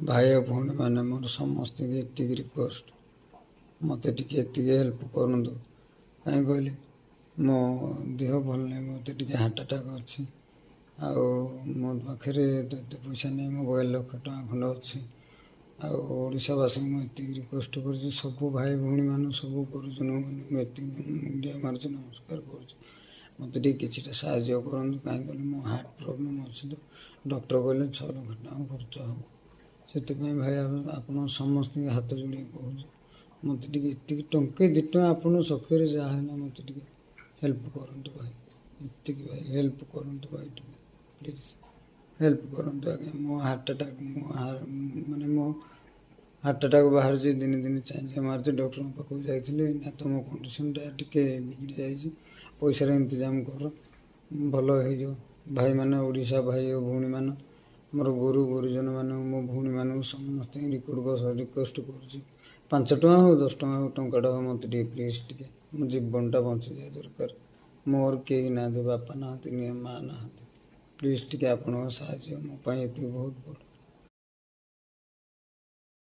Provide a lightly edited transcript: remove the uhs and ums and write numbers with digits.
भाई भौणी मैंने मोर समस्त एति रिक्वेस्ट मत टे हेल्प करूँ कहीं कहली मो देह भल नहीं मत टे हार्ट अटैक अच्छी आउ मो पाखे पैसा नहीं मो 1,00,000 टका खंड अच्छी आशावासी मुझे रिक्वेस्ट कर सब भाई भौणी मान सब गुरुजन मैंने मुंडिया मार्च नमस्कार कर मत कि साहय करूँ कहीं कहली मो हार्ट प्रोब्लेम अच्छी तो डॉक्टर कहले 6,00,000 टका खर्च हम से भाई आप समस्त हाथ जोड़ कहूँ मत टे टंके 2 टଙ୍କା आप सख्य जहाँ मत हेल्प करूँ भाई ये भाई हेल्प करूँ भाई प्लीज हेल्प करूँ आज्ञा मो हार्ट अटैक माने मो हार्ट अटैक बाहर दिन दिन चाहिए मार्च डॉक्टर पाक जाइए तो मो कंडीशन टे बिगड़ी जाइए पैसार इंतजाम कर भल हो भाई मैंने ओडिशा भाई और भौणी मान मोर गुरुजन मान मो भौणी मान समस्त रिक्वेस्ट कर 5 टଙ୍କା हो 10 टଙ୍କା टंकाटा हो मत प्लीज टे मो जीवनटा बची जाए दरकार मोर कई ना बापा ना माँ ना प्लीज टे आप साहय मोपाई ये बहुत बड़